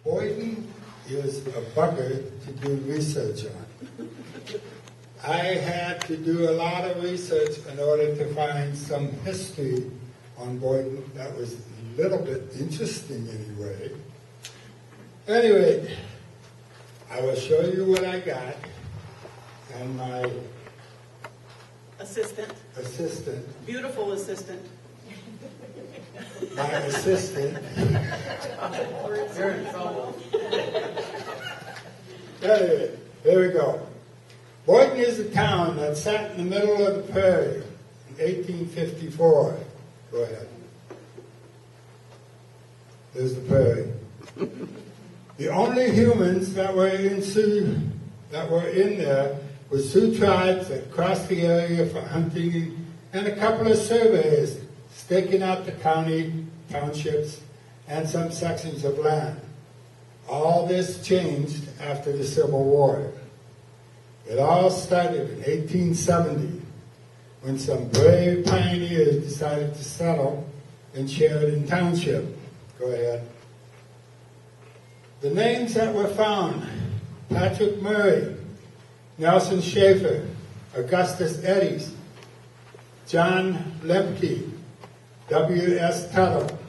Boyden is a bugger to do research on. I had to do a lot of research in order to find some history on Boyden that was a little bit interesting anyway. Anyway, I will show you what I got, and my Assistant. Beautiful assistant. My assistant. You're in trouble. Anyway, here we go. Boyden is a town that sat in the middle of the prairie in 1854. Go ahead. There's the prairie. The only humans that were in there were Sioux tribes that crossed the area for hunting, and a couple of surveyors staking out the county, townships, and some sections of land. All this changed after the Civil War. It all started in 1870 when some brave pioneers decided to settle in Sheridan Township. Go ahead. The names that were found: Patrick Murray, Nelson Schaefer, Augustus Eddies, John Lemke, W.S. Tuttle.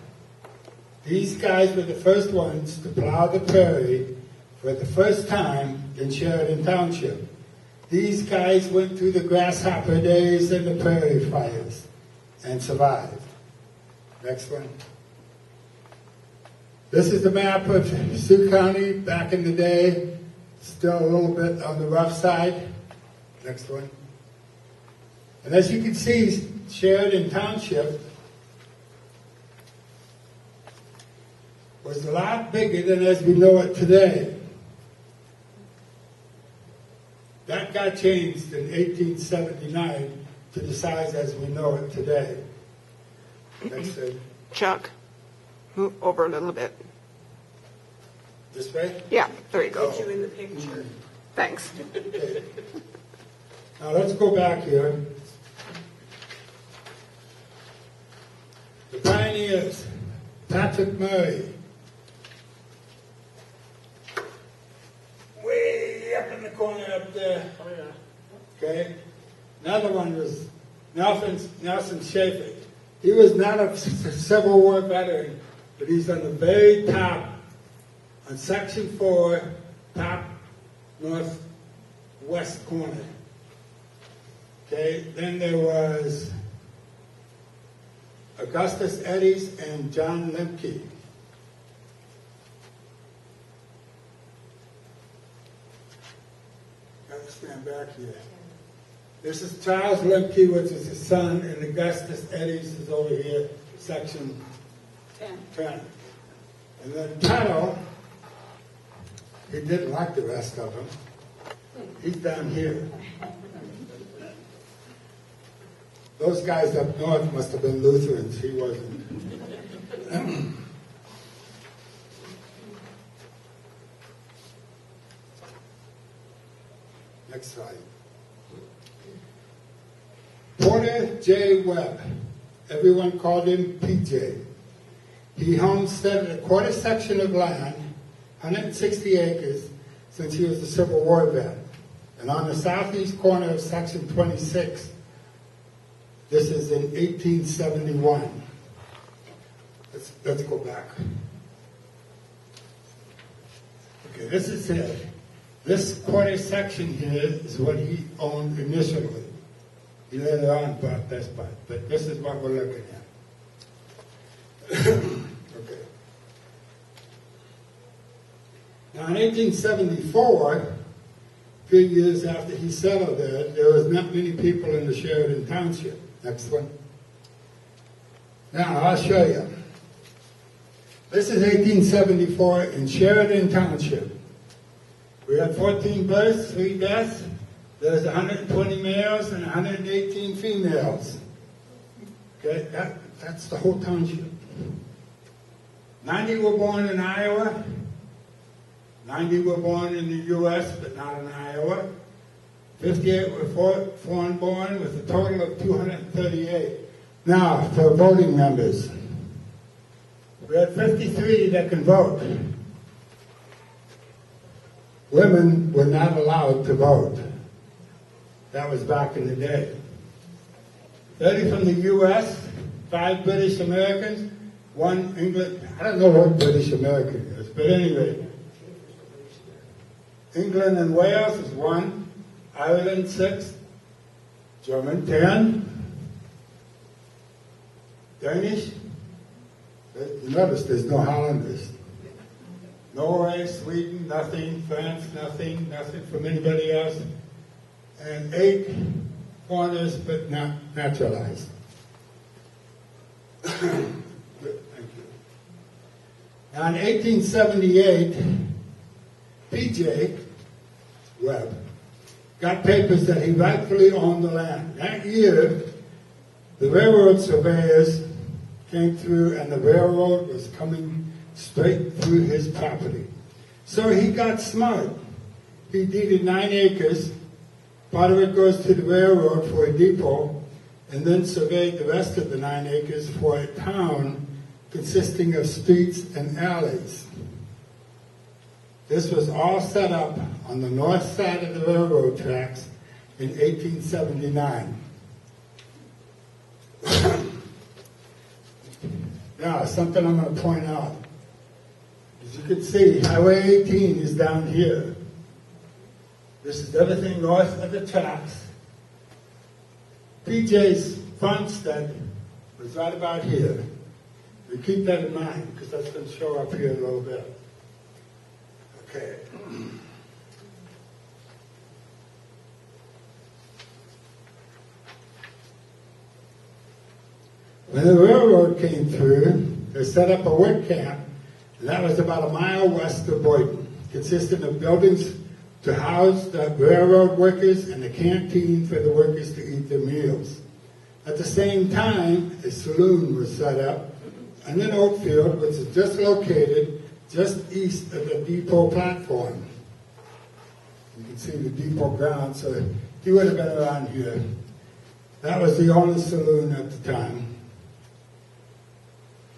These guys were the first ones to plow the prairie for the first time in Sheridan Township. These guys went through the grasshopper days and the prairie fires and survived. Next one. This is the map of Sioux County back in the day. Still a little bit on the rough side. Next one. And as you can see, Sheridan Township was a lot bigger than as we know it today. That got changed in 1879 to the size as we know it today. Next thing. Chuck, move over a little bit. This way? Yeah, there you go. Get you in the picture. Thanks. Okay. Now let's go back here. The pioneers, Patrick Murray. Way up in the corner up there. Oh, yeah. Okay? Another one was Nelson Schaefer. He was not a Civil War veteran, but he's on the very top, on Section 4, top northwest corner. Okay? Then there was Augustus Eddies and John Lemke. Gotta stand back here. This is Charles Lemke, which is his son, and Augustus Eddies is over here, section 10. And then Tuttle, he didn't like the rest of them. He's down here. Those guys up north must have been Lutherans. He wasn't. Next slide. Porter J. Webb. Everyone called him PJ. He homesteaded a quarter section of land, 160 acres, since he was a Civil War vet. And on the southeast corner of Section 26, this is in 1871. Let's go back. Okay, this is it. This quarter section here is what he owned initially. He later on bought this part, but this is what we're looking at. Okay. Now in 1874, a few years after he settled there was not many people in the Sheridan Township. Next one. Now I'll show you. This is 1874 in Sheridan Township. We had 14 births, 3 deaths. There's 120 males and 118 females. Okay, that's the whole township. 90 were born in Iowa. 90 were born in the U.S., but not in Iowa. 58 were foreign born, with a total of 238. Now, for voting members. We had 53 that can vote. women were not allowed to vote. That was back in the day. 30 from the U.S., 5 British Americans, 1 England. I don't know what British American is, but anyway. England and Wales is 1, Ireland 6, German 10, Danish. You notice there's no Hollanders. Norway, Sweden, nothing. France, nothing. Nothing from anybody else. And 8 foreigners, but not naturalized. Good, thank you. Now in 1878, P.J. Webb got papers that he rightfully owned the land. That year, the railroad surveyors came through and the railroad was coming straight through his property. So he got smart. He deeded 9 acres. Part of it goes to the railroad for a depot, and then surveyed the rest of the 9 acres for a town consisting of streets and alleys. This was all set up on the north side of the railroad tracks in 1879. Now, something I'm going to point out. As you can see, Highway 18 is down here. This is everything north of the tracks. PJ's farmstead was right about here. We keep that in mind, because that's going to show up here a little bit. Okay. When the railroad came through, they set up a work camp, and that was about a mile west of Boyden, consisting of buildings to house the railroad workers and a canteen for the workers to eat their meals. At the same time, a saloon was set up in an oat field, which is just located just east of the depot platform. You can see the depot ground, so he would have been around here. That was the only saloon at the time.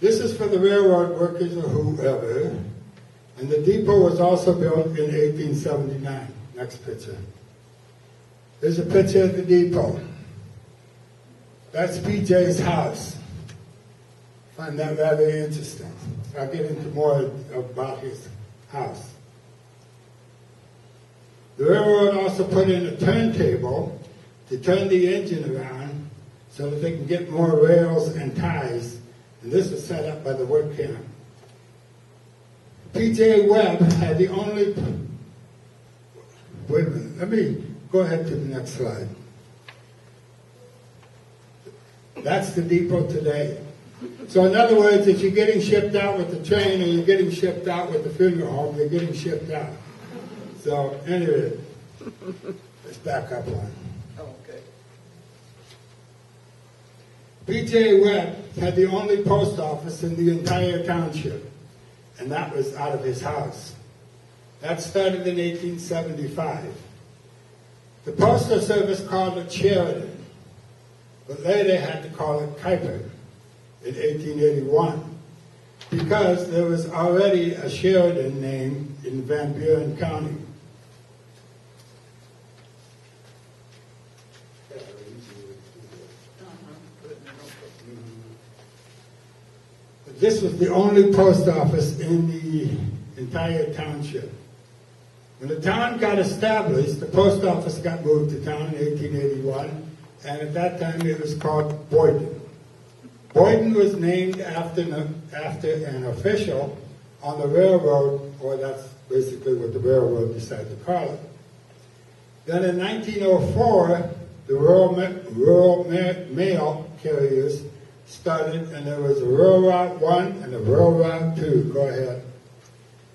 This is for the railroad workers or whoever, and the depot was also built in 1879. Next picture. Here's a picture of the depot. That's PJ's house. I find that rather interesting. I'll get into more about his house. The railroad also put in a turntable to turn the engine around so that they can get more rails and ties, and this was set up by the work camp. P.J. Webb had the only... Wait a minute, let me go ahead to the next slide. That's the depot today. So in other words, if you're getting shipped out with the train or you're getting shipped out with the funeral home, you're getting shipped out. So anyway, let's back up one. Oh, okay. P.J. Webb had the only post office in the entire township, and that was out of his house. That started in 1875. The Postal Service called it Sheridan, but later had to call it Kuiper in 1881 because there was already a Sheridan name in Van Buren County. This was the only post office in the entire township. When the town got established, the post office got moved to town in 1881, and at that time it was called Boyden. Boyden was named after an official on the railroad, or that's basically what the railroad decided to call it. Then in 1904, the rural mail carriers started, and there was a Rural Route 1 and a Rural Route 2. Go ahead.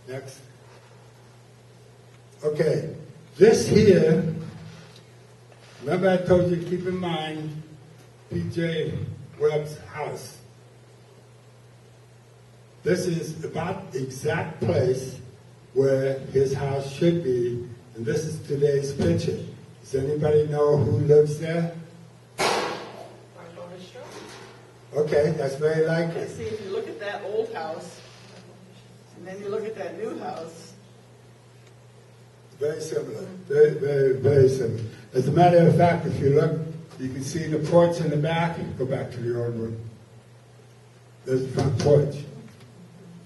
Next. Okay. This here, remember I told you to keep in mind P.J. Webb's house. This is about the exact place where his house should be, and this is today's picture. Does anybody know who lives there? Okay, that's very likely. See, if you look at that old house, and then you look at that new house. Very similar. Very, very, very similar. As a matter of fact, if you look, you can see the porch in the back. Go back to the old one. There's the front porch.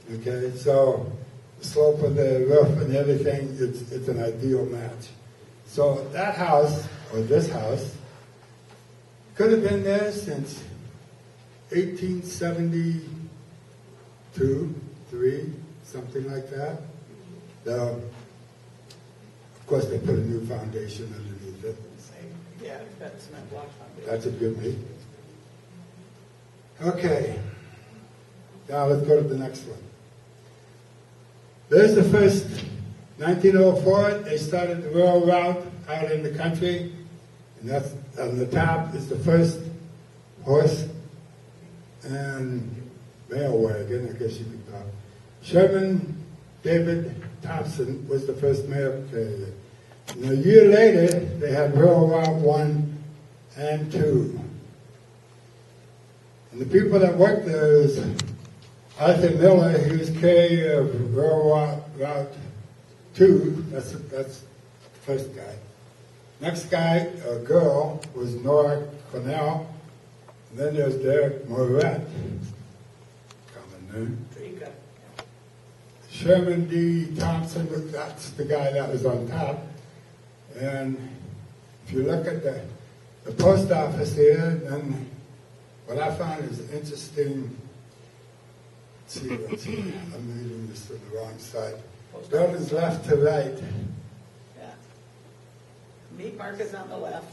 Okay, so the slope of the roof and everything, it's an ideal match. So that house, or this house, could have been there since 1872, 3, something like that. Now, of course, they put a new foundation underneath it. Yeah, that's not block foundation. That's a good me. Okay. Now let's go to the next one. There's the first, 1904, they started the rail route out in the country. And that's on the top is the first horse and mail wagon, I guess you could call it. Sherman David Thompson was the first mail carrier. And a year later, they had Rail Route 1 and 2. And the people that worked there was Arthur Miller, he was carrier of Rail Route 2. That's the first guy. Next guy, a girl, was Nora Cornell. And then there's Derek Moret. Common name. Trika. Sherman D. Thompson, that's the guy that was on top. And if you look at the post office here, then what I found is interesting. Let's see, I'm reading this to the wrong side. Buildings left to right. Yeah. Meat market's on the left,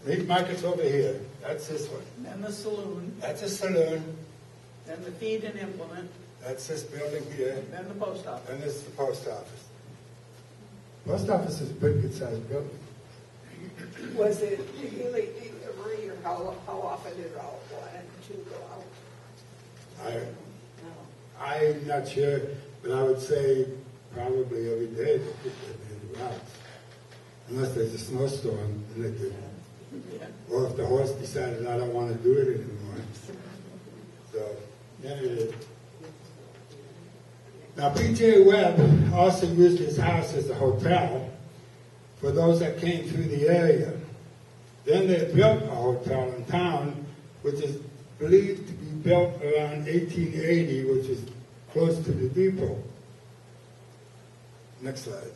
Meat market's over here. That's this one. then the saloon, That's a saloon. then the feed and implement, That's this building here. then the post office. And this is the post office. Post office is a pretty good sized building. Was it really every, or how often did all 1 and 2 go out? I'm not sure, but I would say probably every day they put them in the routes. Unless there's a snowstorm, and they do. Yeah. Or if the horse decided I don't want to do it anymore. So, yeah, it is. Now, P.J. Webb also used his house as a hotel for those that came through the area. Then they built a hotel in town, which is believed to be built around 1880, which is close to the depot. Next slide.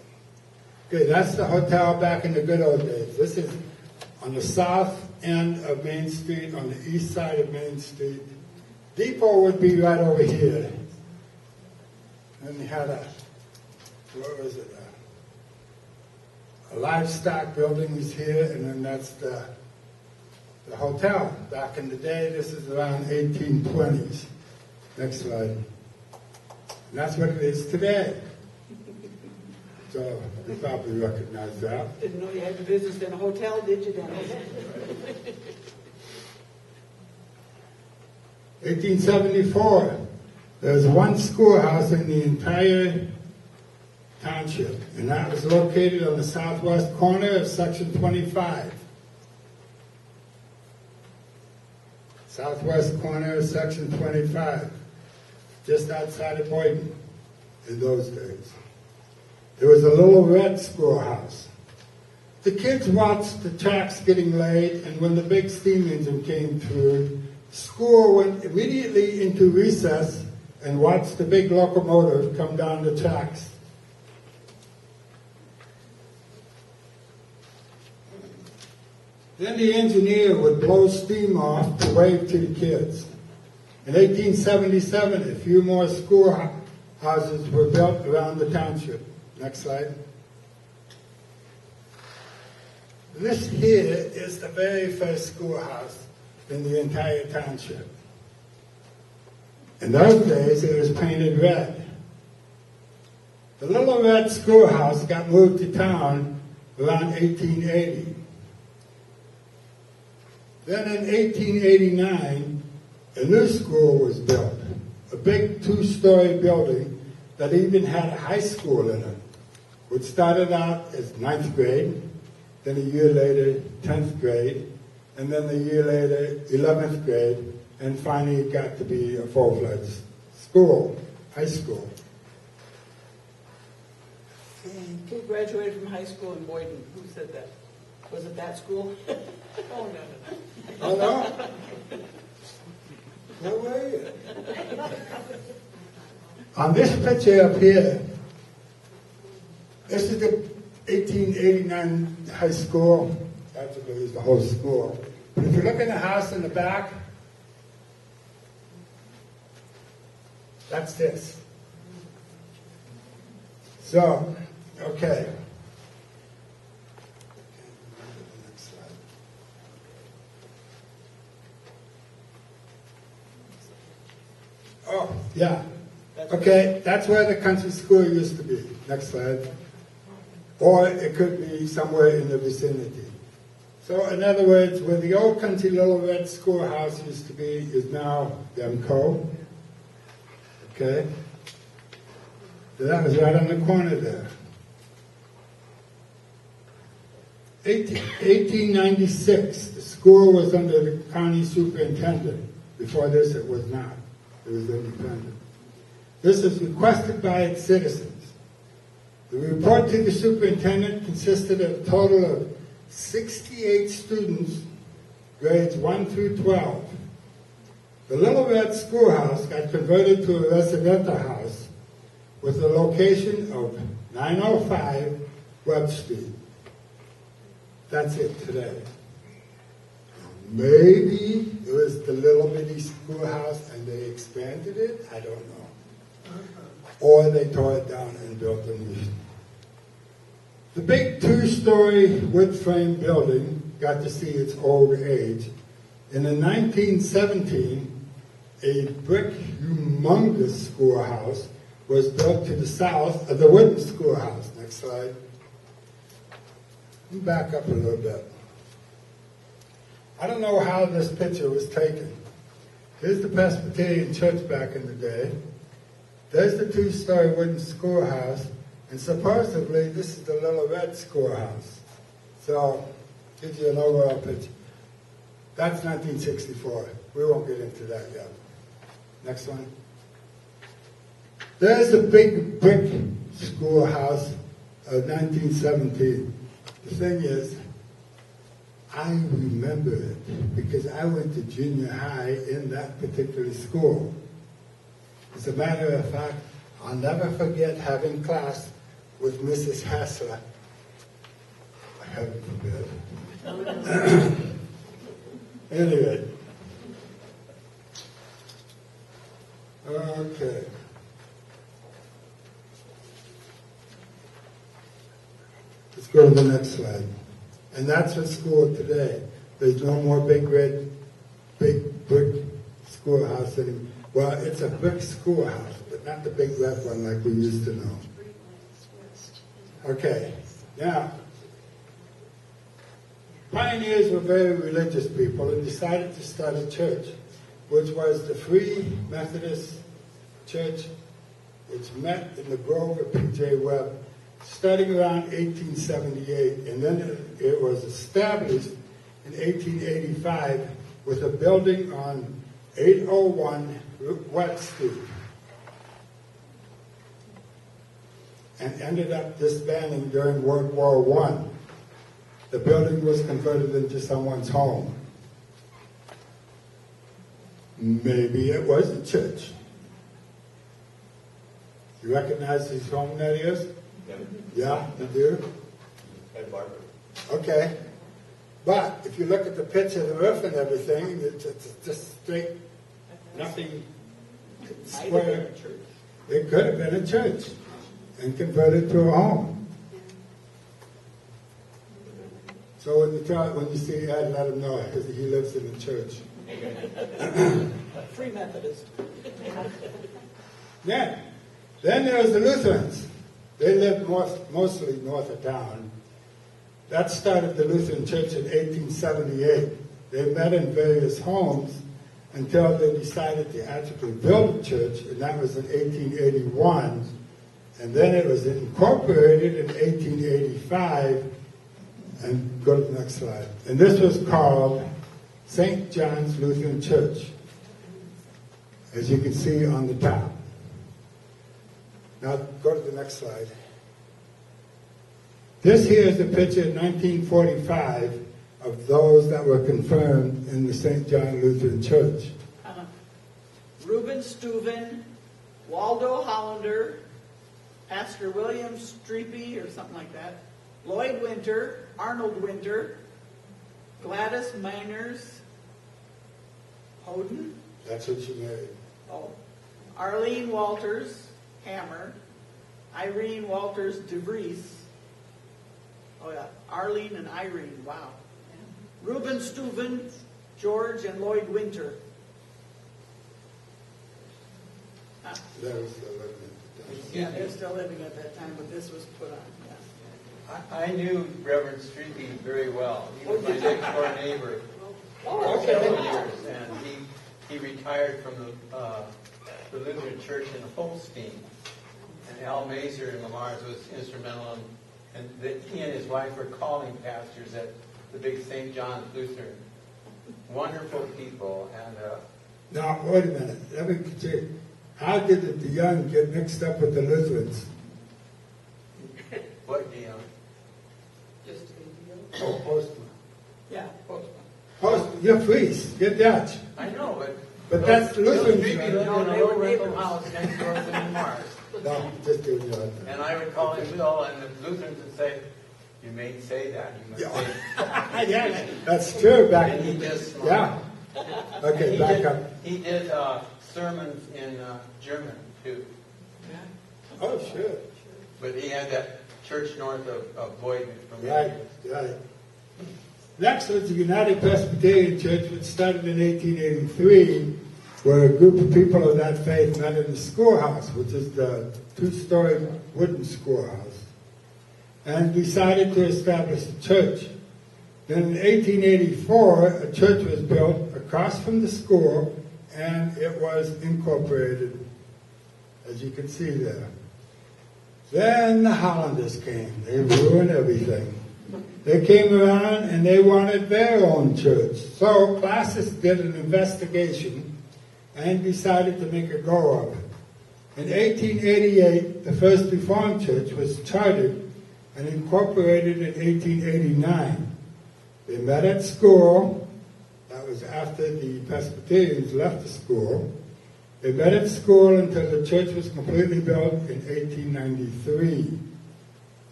Okay, that's the hotel back in the good old days. This is on the south end of Main Street, on the east side of Main Street. Depot would be right over here. And you had what was it? A livestock building was here, and then that's the hotel. Back in the day, this is around 1820s. Next slide. And that's what it is today. So you probably recognize that. Didn't know you had a business in a hotel, did you, Dennis? 1874, there's one schoolhouse in the entire township, and that was located on the southwest corner of Section 25. Southwest corner of Section 25, just outside of Boyden in those days. There was a little red schoolhouse. The kids watched the tracks getting laid, and when the big steam engine came through, school went immediately into recess and watched the big locomotive come down the tracks. Then the engineer would blow steam off to wave to the kids. In 1877, a few more schoolhouses were built around the township. Next slide. This here is the very first schoolhouse in the entire township. In those days, it was painted red. The little red schoolhouse got moved to town around 1880. Then in 1889, a new school was built, a big 2-story building that even had a high school in it, which started out as 9th grade, then a year later, 10th grade, and then a year later, 11th grade, and finally it got to be a full-fledged school, high school. Who graduated from high school in Boyden? Who said that? Was it that school? Oh, no. Oh, no? No way. On this picture up here, this is the 1889 high school. Actually, it's the whole school. But if you look in the house in the back, that's this. So, okay. Oh, yeah. Okay, that's where the country school used to be. Next slide. Or it could be somewhere in the vicinity. So, in other words, where the old country Little Red Schoolhouse used to be is now Demco. Okay? So that was right on the corner there. 1896, the school was under the county superintendent. Before this, it was not. It was independent. This is requested by its citizens. The report to the superintendent consisted of a total of 68 students, grades 1 through 12. The Little Red Schoolhouse got converted to a residential house with a location of 905 Webb Street. That's it today. Maybe it was the little bitty schoolhouse and they expanded it. I don't know. Or they tore it down and built a new. The big 2-story wood frame building got to see its old age. And in 1917, a brick humongous schoolhouse was built to the south of the wooden schoolhouse. Next slide. Let me back up a little bit. I don't know how this picture was taken. Here's the Presbyterian church back in the day. There's the 2-story wooden schoolhouse, and supposedly this is the Little Red Schoolhouse. So, gives you an overall picture. That's 1964. We won't get into that yet. Next one. There's the big brick schoolhouse of 1917. The thing is, I remember it because I went to junior high in that particular school. As a matter of fact, I'll never forget having class with Mrs. Hassler. Heaven forbid. Anyway. Okay. Let's go to the next slide. And that's the school today. There's no more big brick schoolhouse anymore. Well, it's a brick schoolhouse, but not the big red one like we used to know. Okay, now, pioneers were very religious people and decided to start a church, which was the Free Methodist Church, which met in the Grove of P.J. Webb, starting around 1878, and then it was established in 1885 with a building on 801 Webb Street, and ended up disbanding during World War I. The building was converted into someone's home. Maybe it was a church. You recognize his home, that is? Yeah, you do? Okay. But if you look at the picture of the roof and everything, it's just straight, nothing square. It could have been a church and converted to a home. So when you see Ed, let him know because he lives in the church. Free Methodist. Yeah. Then there was the Lutherans. They lived mostly north of town. That started the Lutheran Church in 1878. They met in various homes until they decided to actually build a church, and that was in 1881. And then it was incorporated in 1885. And go to the next slide. And this was called St. John's Lutheran Church, as you can see on the top. Now, go to the next slide. This here is a picture in 1945 of those that were confirmed in the St. John Lutheran Church. Reuben Steuven, Waldo Hollander, Pastor William Streepy, or something like that, Lloyd Winter, Arnold Winter, Gladys Miners, Boyden, That's what she married. Arlene Walters, Hammer, Irene Walters DeVries. Oh yeah, Arlene and Irene, wow. Reuben Steuven, George and Lloyd Winter. That was the living. Yeah, they're still living at that time, but this was put on, yeah. I knew Reverend Streepy very well. He was my next door neighbor Oh, for several okay. years, and he retired from the Lutheran Church in Holstein. And Al Mazer and Lamar's was instrumental in, and he and his wife were calling pastors at the big St. John's Lutheran. Wonderful people, and Now, wait a minute. Let me continue. How did the young get mixed up with the Lutherans? what you know. Just a deal. Oh, Postman. Yeah, postman. Postman, you're priest. You're Dutch. I know, But that's Lutheran. Streepy lived in No, a they were little rental neighbors. house next door to Lamar's. No, just doing your thing. And I would call him Bill, and the Lutherans would say, "You may say that. You must say." Yeah, that's true. Back And he in just yeah. Okay, he back did, up. He did sermons in German too, Oh, sure. but he had that church north of Boyden from Right, right. Next was the United Presbyterian Church, which started in 1883, where a group of people of that faith met in the schoolhouse, which is the two-story wooden schoolhouse, and decided to establish a church. Then in 1884, a church was built across from the school, and it was incorporated, as you can see there. Then the Hollanders came. They ruined everything. They came around and they wanted their own church. So classes did an investigation and decided to make a go of it. In 1888, the first Reformed Church was chartered and incorporated in 1889. They met at school. That was after the Presbyterians left the school. They met at school until the church was completely built in 1893,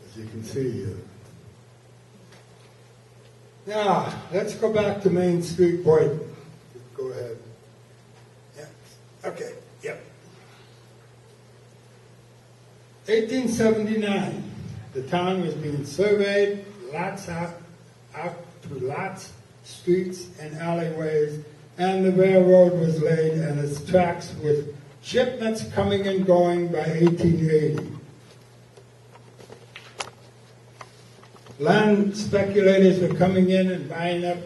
as you can see here. Now, let's go back to Main Street, Boyden. Go ahead. Yeah. Okay, yep. 1879, the town was being surveyed, lots out to lots, streets, and alleyways, and the railroad was laid and its tracks with shipments coming and going by 1880. Land speculators were coming in and buying up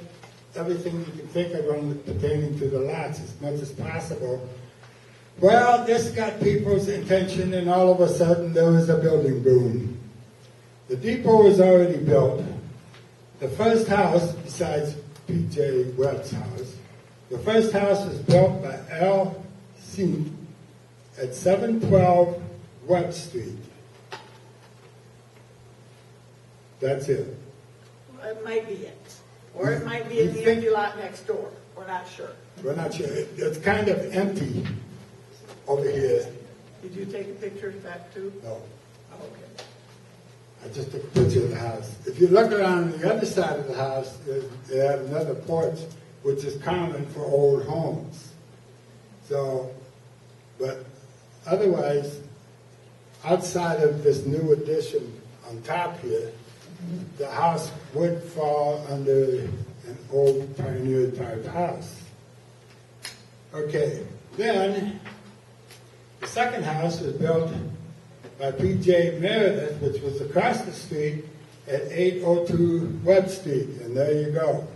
everything you can think of pertaining to the lots as much as possible. Well, this got people's attention, and all of a sudden there was a building boom. The depot was already built. The first house, besides P.J. Webb's house, the first house was built by L. Sink at 712 Webb Street. That's it. It might be it. Or it might be in the empty lot next door. We're not sure. We're not sure. It's kind of empty over here. Did you take a picture of that too? No, Oh, okay. I just took a picture of the house. If you look around the other side of the house, they have another porch, which is common for old homes. So, but otherwise, outside of this new addition on top here, the house would fall under an old pioneer type house. Okay, then the second house was built by P.J. Meredith, which was across the street at 802 Webb Street, and there you go,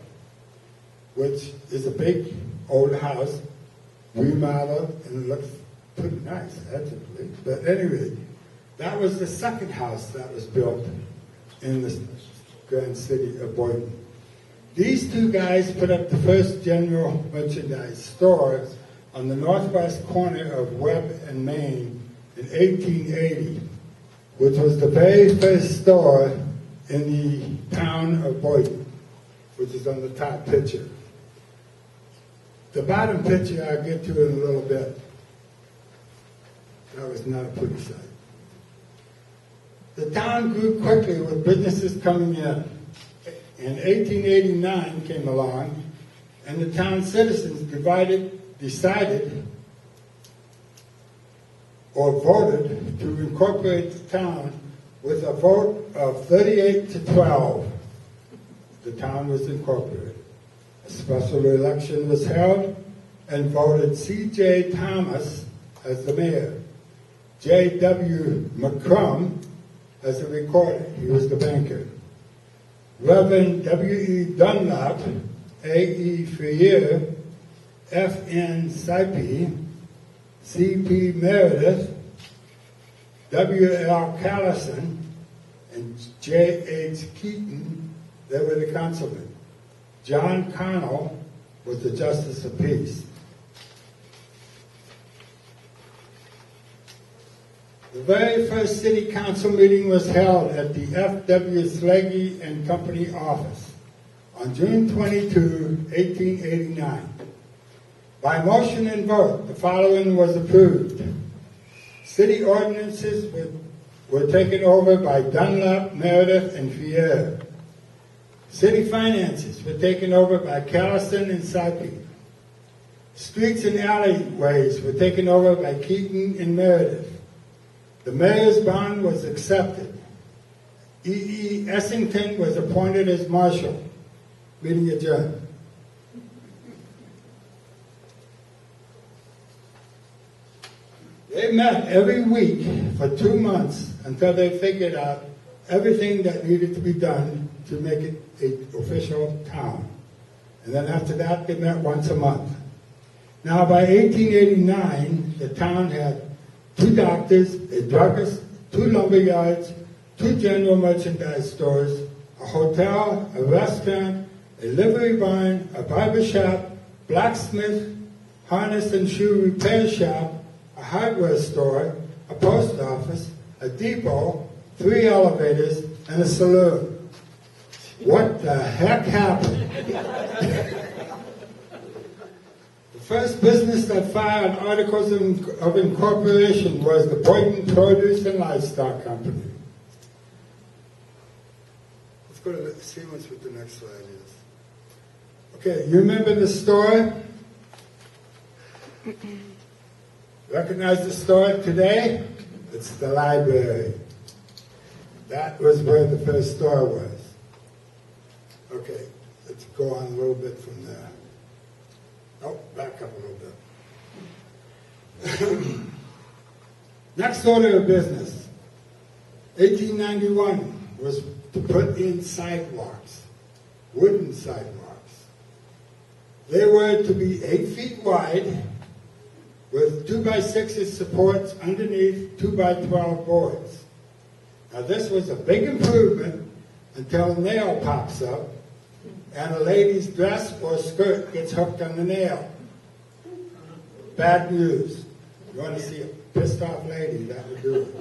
which is a big old house, remodeled, and it looks pretty nice, actually. But anyway, that was the second house that was built in the grand city of Boyden. These two guys put up the first general merchandise store on the northwest corner of Webb and Main in 1880, which was the very first store in the town of Boyden, which is on the top picture. The bottom picture I'll get to in a little bit. That was not a pretty sight. The town grew quickly with businesses coming in. In 1889 came along, and the town citizens decided or voted to incorporate the town with a vote of 38 to 12. The town was incorporated. A special election was held and voted C.J. Thomas as the mayor, J.W. McCrum as the recorder. He was the banker. Reverend W.E. Dunlap, A.E. Freer, F.N. Saipi, C.P. Meredith, W.L. Callison, and J.H. Keaton, they were the councilmen. John Connell was the Justice of Peace. The very first city council meeting was held at the F.W. Slaggy and Company office on June 22, 1889. By motion and vote, the following was approved. City ordinances were taken over by Dunlap, Meredith, and Fier. City finances were taken over by Callison and Saipi. Streets and alleyways were taken over by Keaton and Meredith. The mayor's bond was accepted. E.E. Essington was appointed as marshal. Meeting adjourned. They met every week for 2 months until they figured out everything that needed to be done to make it an official town. And then after that, they met once a month. Now, by 1889, the town had 2 doctors, a druggist, 2 lumber yards, 2 general merchandise stores, a hotel, a restaurant, a livery barn, a barber shop, blacksmith, harness and shoe repair shop, a hardware store, a post office, a depot, 3 elevators, and a saloon. What the heck happened? The first business that filed articles of incorporation was the Boyden Produce and Livestock Company. Let's go to see what the next slide is. Okay, you remember the store? Recognize the store today? It's the library. That was where the first store was. Okay, let's go on a little bit from there. Oh, back up a little bit. Next order of business. 1891 was to put in sidewalks, wooden sidewalks. They were to be 8 feet wide with 2x6 supports underneath 2x12 boards. Now this was a big improvement until a nail pops up and a lady's dress or skirt gets hooked on the nail. Bad news. You want to see a pissed off lady, that would do it.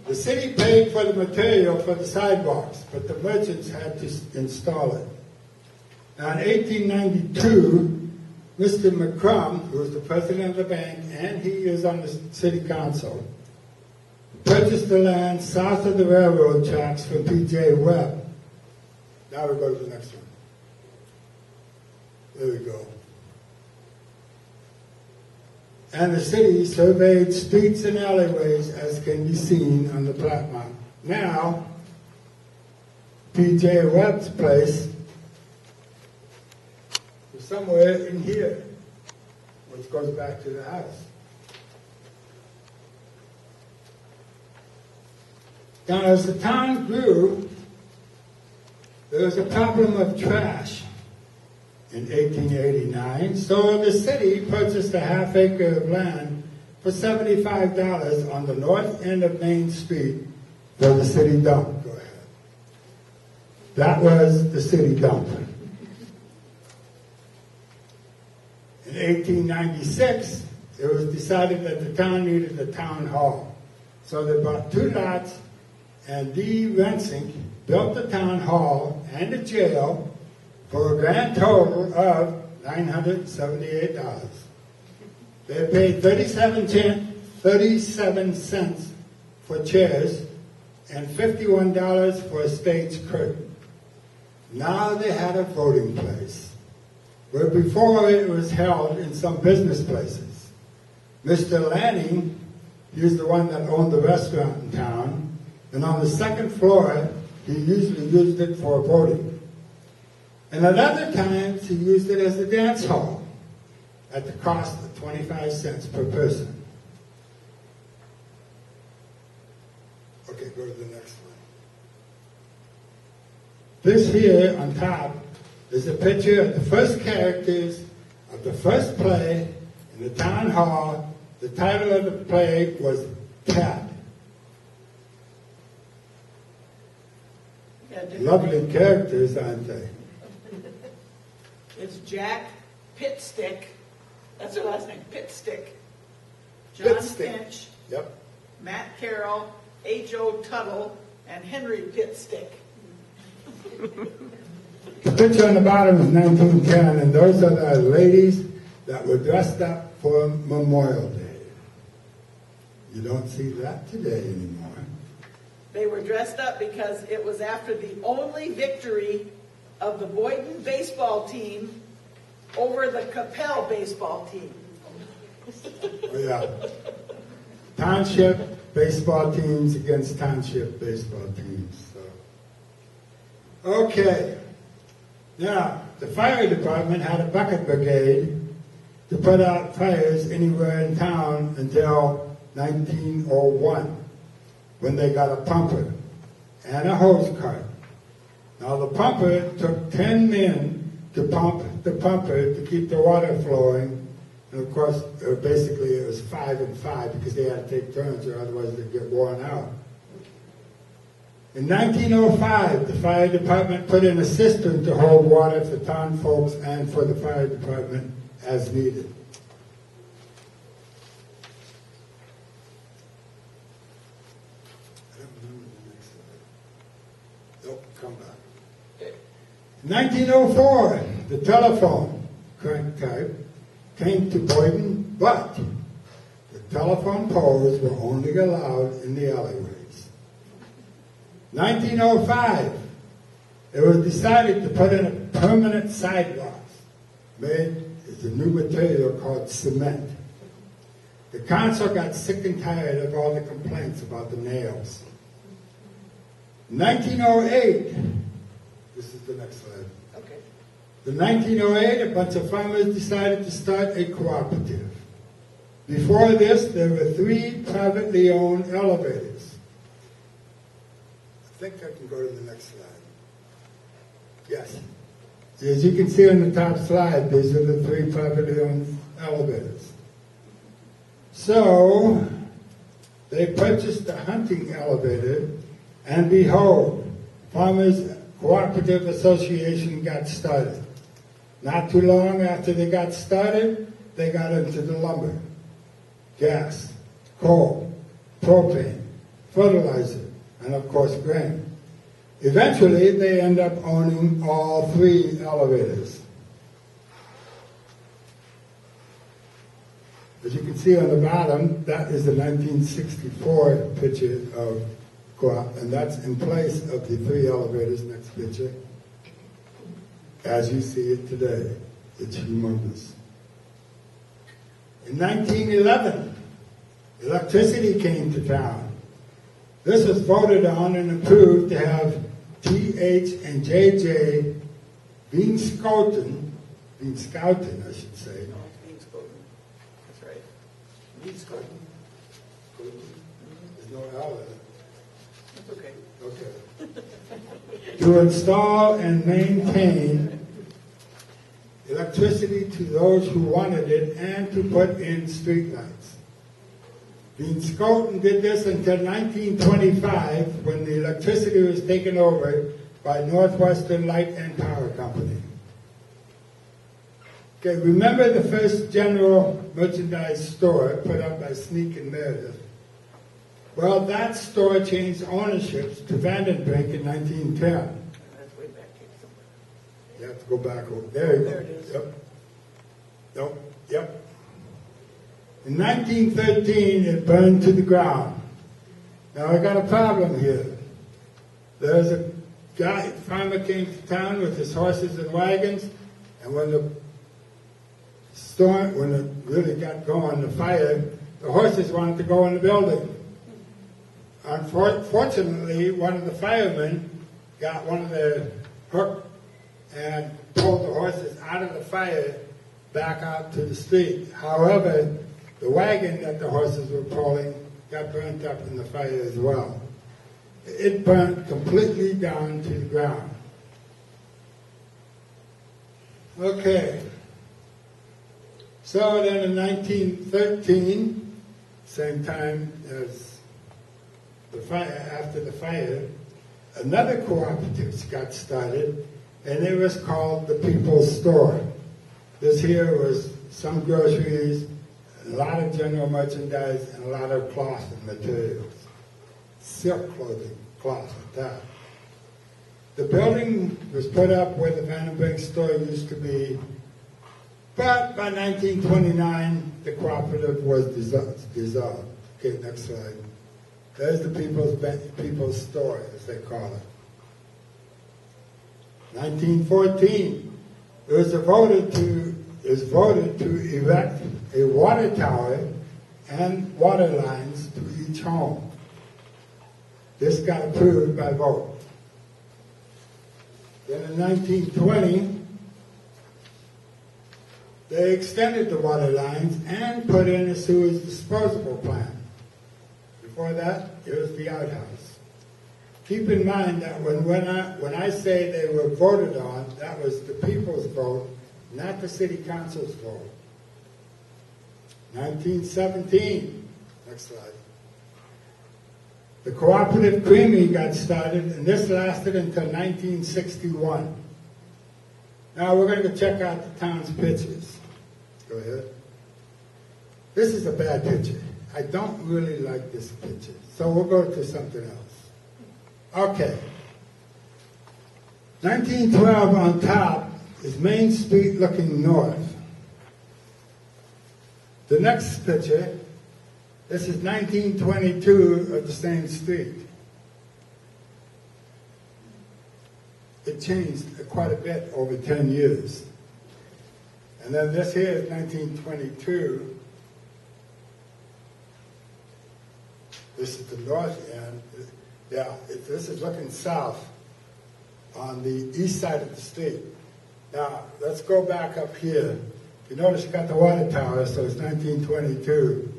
The city paid for the material for the sidewalks, but the merchants had to install it. Now in 1892, Mr. McCrum, who was the president of the bank, and he is on the city council, purchased the land south of the railroad tracks from P.J. Webb. Now we go to the next one. There we go. And the city surveyed streets and alleyways as can be seen on the plat map. Now, P.J. Webb's place is somewhere in here, which goes back to the house. Now, as the town grew, there was a problem of trash in 1889, so the city purchased a half acre of land for $75 on the north end of Main Street for the city dump. Go ahead. That was the city dump. In 1896, it was decided that the town needed a town hall. So they bought 2 lots and D. Rensink built the town hall and the jail for a grand total of $978. They paid 37 cents for chairs and $51 for a stage curtain. Now they had a voting place, where before it was held in some business places. Mr. Lanning, he was the one that owned the restaurant in town, and on the second floor, he usually used it for voting. And at other times, he used it as a dance hall at the cost of 25 cents per person. Okay, go to the next one. This here on top is a picture of the first characters of the first play in the town hall. The title of the play was Cat. Yeah, different Lovely name. characters, aren't they? It's Jack Pitstick. That's her last name, Pitstick. John Pitstick. Finch, Yep. Matt Carroll, H.O. Tuttle, and Henry Pitstick. The picture on the bottom is 1910, and those are the ladies that were dressed up for Memorial Day. You don't see that today anymore. They were dressed up because it was after the only victory of the Boyden baseball team over the Capel baseball team. Oh, yeah. Township baseball teams against township baseball teams. So. Okay. Now, the fire department had a bucket brigade to put out fires anywhere in town until 1901, when they got a pumper and a hose cart. Now, the pumper took 10 men to pump the pumper to keep the water flowing. And of course, basically it was 5 and 5 because they had to take turns or otherwise they'd get worn out. In 1905, the fire department put in a cistern to hold water for town folks and for the fire department as needed. I don't remember the next slide. Nope, come back. In 1904, the telephone crank type came to Boyden, but the telephone poles were only allowed in the alleyways. 1905, it was decided to put in a permanent sidewalks made with a new material called cement. The council got sick and tired of all the complaints about the nails. 1908, this is the next slide. Okay. In 1908, a bunch of farmers decided to start a cooperative. Before this, there were 3 privately owned elevators. I think I can go to the next slide. Yes. As you can see on the top slide, these are the 3 privately owned elevators. So, they purchased a hunting elevator, and behold, Farmers Cooperative Association got started. Not too long after they got started, they got into the lumber, gas, coal, propane, fertilizer, and of course grain. Eventually, they end up owning all 3 elevators. As you can see on the bottom, that is the 1964 picture of Co-op, and that's in place of the 3 elevators, next picture. As you see it today, it's humongous. In 1911, electricity came to town. This was voted on and approved to have T.H. and J.J. Bean-Scouten, I should say. No, it's Beans Golden. That's right. Beans Golden. There's no L in it. That's okay. Okay. To install and maintain electricity to those who wanted it and to put in streetlights. Bean-Scouten did this until 1925 when the electricity was taken over by Northwestern Light and Power Company. Okay, remember the first general merchandise store put up by Sneak and Meredith? Well, that store changed ownerships to Vandenbrink in 1910. That's way back here somewhere. You have to go back over there. You go. There it is. Yep. Nope. Yep. In 1913, it burned to the ground. Now I got a problem here. There's a guy, farmer came to town with his horses and wagons, and when it really got going, the fire, the horses wanted to go in the building. Unfortunately, one of the firemen got one of the hook and pulled the horses out of the fire back out to the street. However, the wagon that the horses were pulling got burnt up in the fire as well. It burnt completely down to the ground. Okay. So then in 1913, same time as the fire, after the fire, another cooperative got started, and it was called the People's Store. This here was some groceries, a lot of general merchandise, and a lot of cloth and materials. Silk clothing, cloth at that. The building was put up where the Vandenbrink store used to be, but by 1929, the cooperative was dissolved. Okay, next slide. There's the People's Store, as they call it. 1914, it was voted to erect a water tower and water lines to each home. This got approved by vote. Then in 1920, they extended the water lines and put in a sewage disposal plant. Before that, it was the outhouse. Keep in mind that when I say they were voted on, that was the people's vote, not the city council's vote. 1917, next slide. The cooperative creamery got started, and this lasted until 1961. Now we're going to go check out the town's pictures. Go ahead. This is a bad picture. I don't really like this picture, so we'll go to something else. Okay. 1912 on top is Main Street looking north. The next picture, this is 1922 of the same street. It changed quite a bit over 10 years. And then this here is 1922. This is the north end. Yeah, this is looking south on the east side of the street. Now, let's go back up here. You notice you got the water tower, so it's 1922.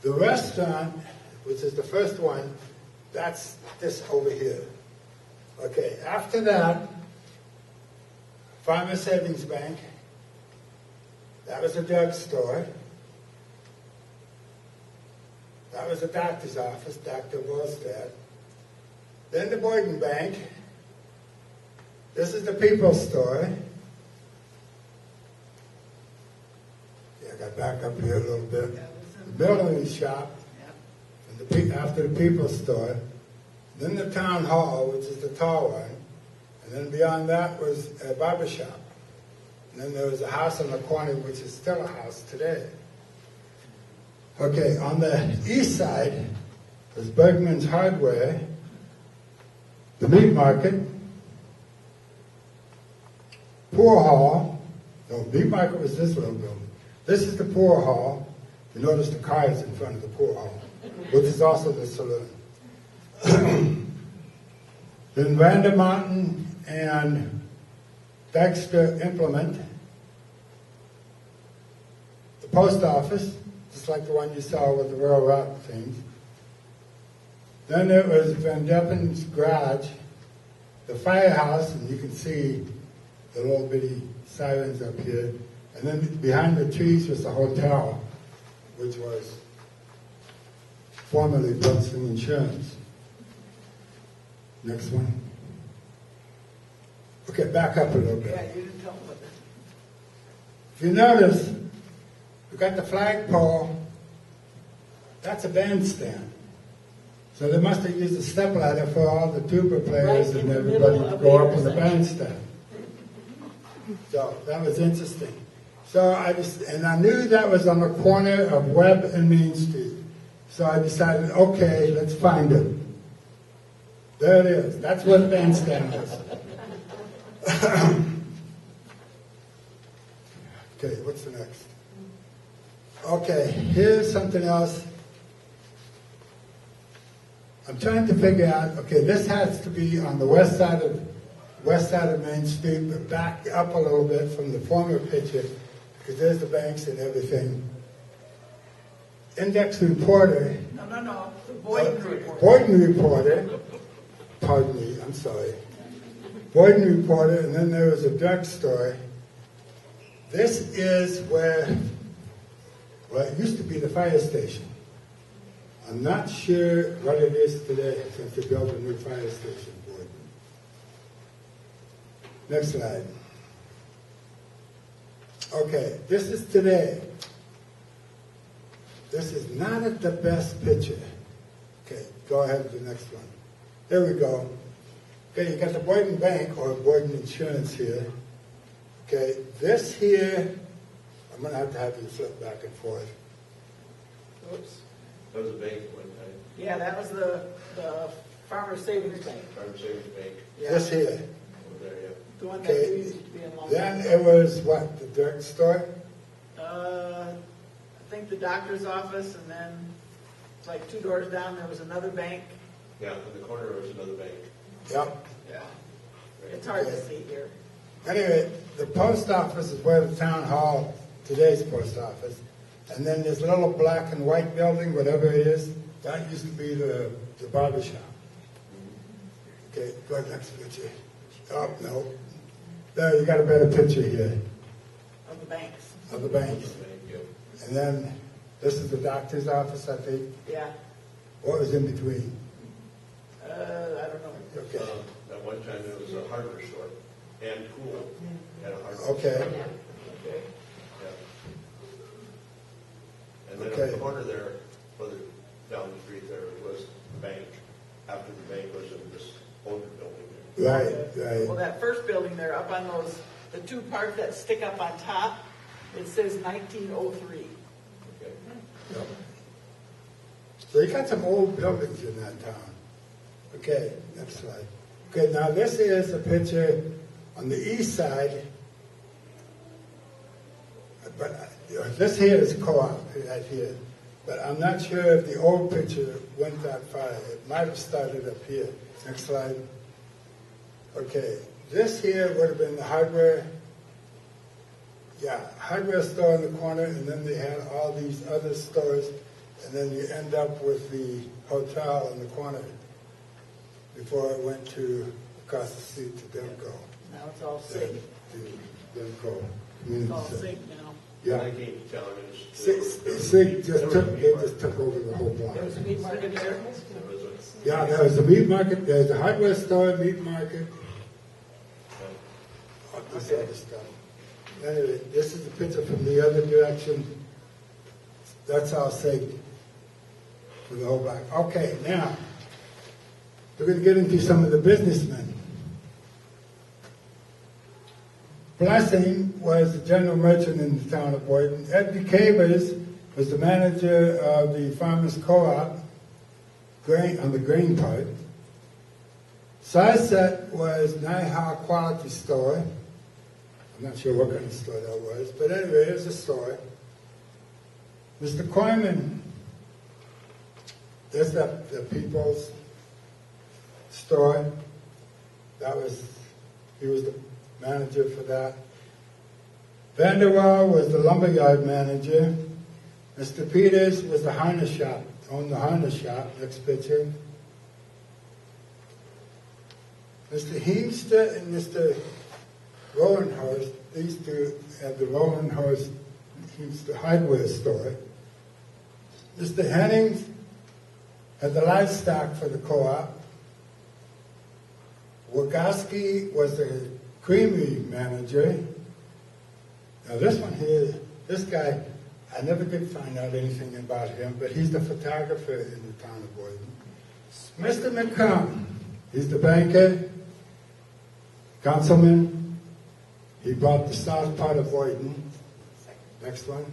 The restaurant, which is the first one, that's this over here. Okay, after that, Farmer Savings Bank, that was a drugstore. That was the doctor's office, Dr. Volstad. Then the Boyden Bank. This is the People's Store. Yeah, I got back up here a little bit. The building shop, and after the People's Store. Then the Town Hall, which is the tall one. And then beyond that was a barber shop. And then there was a house on the corner, which is still a house today. Okay, on the east side was Bergman's Hardware, the meat market, poor hall. No, meat market was this little building. This is the poor hall. You notice the cars in front of the poor hall, which is also the saloon. Then Vandermountain and Dexter Implement, the post office, just like the one you saw with the Royal Rock things. Then it was Van Deppen's garage, the firehouse, and you can see the little bitty sirens up here. And then behind the trees was the hotel, which was formerly Boston Insurance. Next one. Okay, back up a little bit. Yeah, you didn't tell them about that. If you notice, we got the flagpole. That's a bandstand. So they must have used a stepladder for all the tuba players Right in and the everybody middle to of go the up on the intersection. bandstand. So that was interesting. So and I knew that was on the corner of Webb and Main Street. So I decided, okay, let's find it. There it is. That's what the bandstand is. Okay, what's the next? Okay, here's something else. I'm trying to figure out, okay, this has to be on the west side of Main Street, but back up a little bit from the former picture, because there's the banks and everything. Index reporter, No, the Boyden report. Boyden reporter, pardon me, I'm sorry. Boyden reporter, and then there was a drugstore. This is where, well, it used to be the fire station. I'm not sure what it is today since they built a new fire station, Boyden. Next slide. Okay, this is today. This is not the best picture. Okay, go ahead to the next one. There we go. Okay, you got the Boyden Bank or Boyden Insurance here. Okay, this here, I'm going to have you flip back and forth. Oops. That was a bank at one time, Yeah, that was the Farmer Savings Bank. Farm Savings Bank, Yeah. This here. over there, yeah. The one Okay. that used to be in Long Then Beach. it was what, the drugstore? I think the doctor's office, and then like 2 doors down, there was another bank. Yeah, in the corner was another bank. Yep. Yeah. It's hard to see here. Anyway, the post office is where the town hall, today's post office. And then this little black and white building, whatever it is, that used to be the barber shop. Okay, go ahead, next picture. Oh, no. There, you got a better picture here Of the banks. of the banks. Bank, yeah. And then this is the doctor's office, I think. Yeah. What was in between? I don't know. Okay. At one time, it was a hardware store and pool. Had a hardware Okay. store. Okay. Yeah. And then Okay. on the corner there, further down the street there, was the bank. After the bank was in this older building there. Right, Well, right. that first building there, up on those, the 2 parts that stick up on top, it says 1903. Okay. Yep. So you got some old buildings in that town. Okay, next slide. Okay, now this is a picture on the east side. But this here is co-op right here. But I'm not sure if the old picture went that far. It might have started up here. Next slide. Okay, this here would have been the hardware. Yeah, hardware store in the corner, and then they had all these other stores, and then you end up with the hotel in the corner before it went to across the street to Demco. Now it's all SIG. To Demco It's Community all Center. SIG now. And I Yeah, came to tell him it's. Sig just took over the whole block. There was a meat market there. There was a, Yeah, there was the meat market, there's a hardware store, meat market, all this other stuff. Anyway, this is a picture from the other direction. That's our Sig for the whole block. Okay, now, we're going to get into some of the businessmen. Blessing was the general merchant in the town of Boyden. Edgar Cabers was the manager of the Farmers Co-op, grain on the grain part. Syset was Nihal Quality Store. I'm not sure what kind of store that was, but anyway, it was a store. Mr. Coyman, there's the People's Store. He was the manager for that. Vanderwall was the lumberyard manager. Mr. Peters was the harness shop, owned the harness shop. Next picture. Mr. Heemster and Mr. Rolenhorst, these two had the Rolenhorst Heemster hardware store. Mr. Hennings had the livestock for the co-op. Wagoski was the creamery manager. Now this one here, this guy, I never did find out anything about him, but he's the photographer in the town of Boyden. Mr. McCrum, he's the banker, councilman. He bought the south part of Boyden. Next one.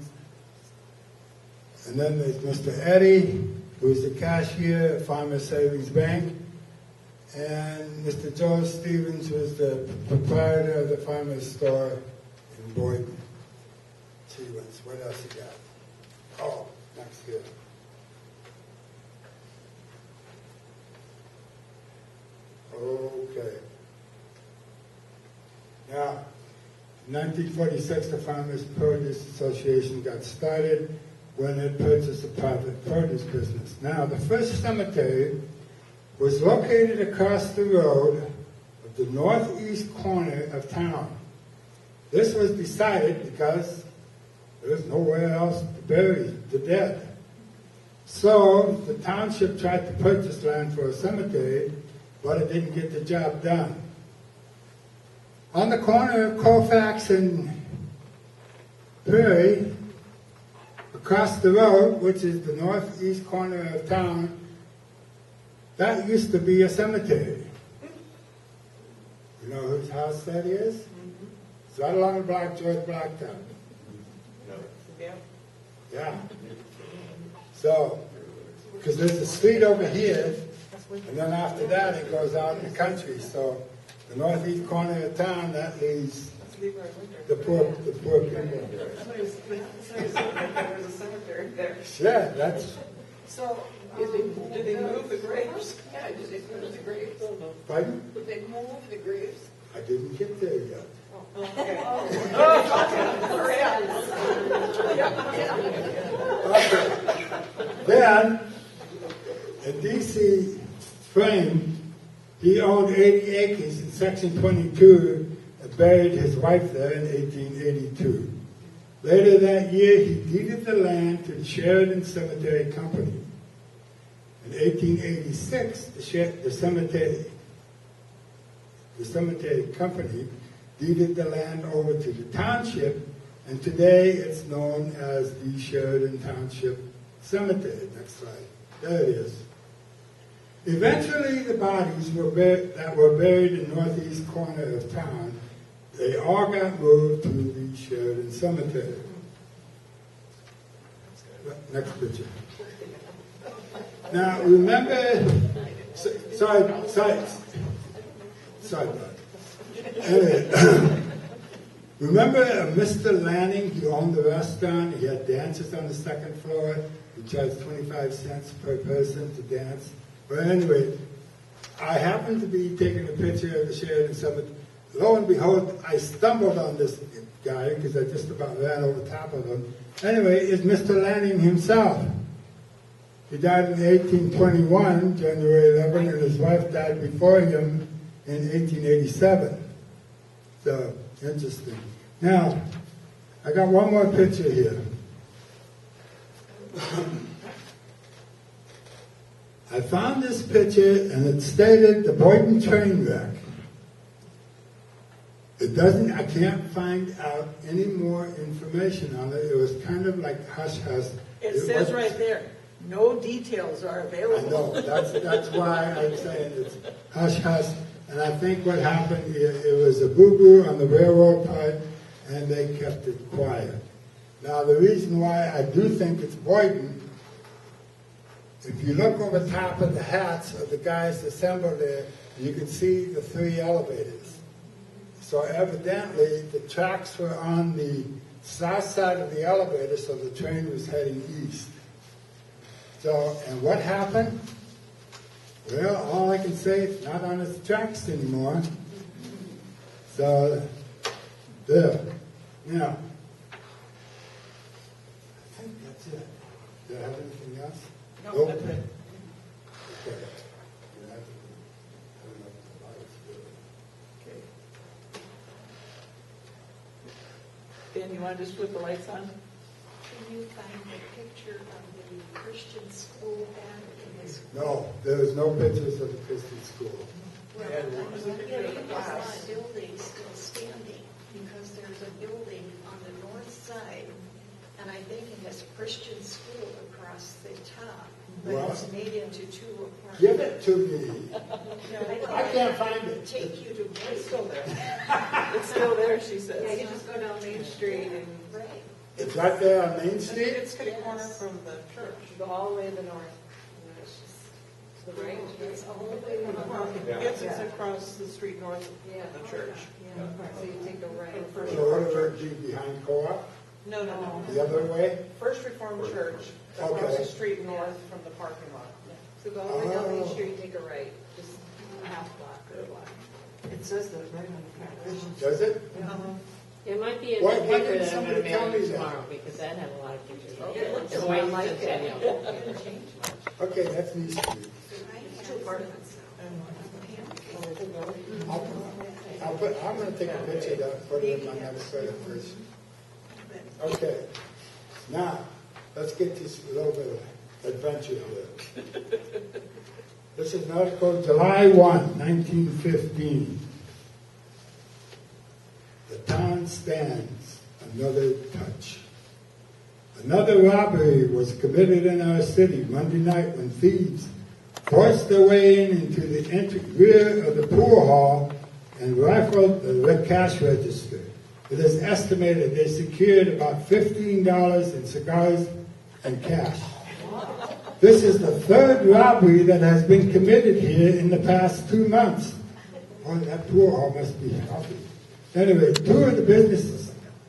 And then there's Mr. Eddie, who's the cashier at Farmers Savings Bank. And Mr. Joe Stevens, who's the proprietor of the farmer's store in Boyden. Gee whiz, what else you got? Oh, next here. Okay. Now, in 1946, the Farmers Produce Association got started when it purchased the private produce business. Now, the first cemetery was located across the road of the northeast corner of town. This was decided because there was nowhere else to bury the dead. So the township tried to purchase land for a cemetery, but it didn't get the job done. On the corner of Colfax and Prairie, across the road, which is the northeast corner of town, that used to be a cemetery. You know whose house that is? It's right along the block, George Blacktop. Yeah. So, because there's a street over here, and then after that it goes out in the country. So, the northeast corner of town, that leaves the poor people. There's a cemetery there. Yeah, that's. So, did they move the graves? Yeah, did they move the graves? Pardon? Did they move the graves? I didn't get there yet. Okay. Then, in D.C. Spring, he owned 80 acres in Section 22 and buried his wife there in 1882. Later that year, he deeded the land to the Sheridan Cemetery Company. In 1886, the cemetery company deeded the land over to the township, and today it's known as the Sheridan Township Cemetery. Next slide. There it is. Eventually, the bodies that were buried in the northeast corner of town, they all got moved to the Sheridan Cemetery. Next picture. Now, remember, sorry, bud. Anyway, remember Mr. Lanning? He owned the restaurant. He had dances on the second floor. He charged 25 cents per person to dance. But anyway, I happened to be taking a picture of the Sheridan Cemetery. Lo and behold, I stumbled on this guy because I just about ran over top of him. Anyway, it's Mr. Lanning himself. He died in 1821, January 11, and his wife died before him in 1887. So, interesting. Now, I got one more picture here. I found this picture, and it stated the Boyden train wreck. It doesn't, I can't find out any more information on it. It was kind of like hush-hush. It says right there, no details are I available. know, that's why I'm saying it's hush-hush. And I think what happened, it was a boo-boo on the railroad part, and they kept it quiet. Now, the reason why I do think it's Boyden, if you look over top of the hats of the guys assembled there, you can see the 3 elevators. So evidently, the tracks were on the south side of the elevator, so the train was heading east. So, and what happened? Well, all I can say, it's not on its tracks anymore. So, there. Now, I think that's it. Do I have anything else? No, Nope. that's it. Okay. Yeah, I don't know if the lights do it. Okay. Ben, you want to just put the lights on? Can you find a picture of the Christian school back in this? No, there is no pictures of the Christian school. Well, I'm getting a building still standing, because there's a building on the north side, and I think it has Christian school across the top. But Well, it's made into two apartments. give it to me. No, I can't find it. Take you to It's still Boyden. there. It's still there, she Yeah, you says. just go down Main Street and, right, It's right there on Main Street? It's the corner from the church. go all the way to the north. And it's just to the right, it's all the way to the north. Yes, it's across the street north Yeah. of the church. Yeah, so you take a right. First So what Reformed would Church. it be behind Co-op? No, no, no. The other way? First Reformed Church, across Okay. the street north from the parking lot. So go all the way down Main Oh. Street, take a right, just a half block or a block. It says that right on the package. Does it? It might be a Why- bit why bigger didn't than I'm somebody gonna tell mail me you that? tomorrow, because that had a lot of pictures. It looks It's a white lot like that. Centennial. It didn't change much. Okay, that's East Street. It's two apartments I'm gonna take a picture of that, and put it in my next credit first. Okay, now, let's get this a little bit of adventure here. This is an article, July 1, 1915. The town stands, another touch. Another robbery was committed in our city Monday night when thieves forced their way into the rear of the pool hall and rifled the cash register. It is estimated they secured about $15 in cigars and cash. This is the third robbery that has been committed here in the past 2 months. Oh, that pool hall must be healthy. Anyway, 2 of the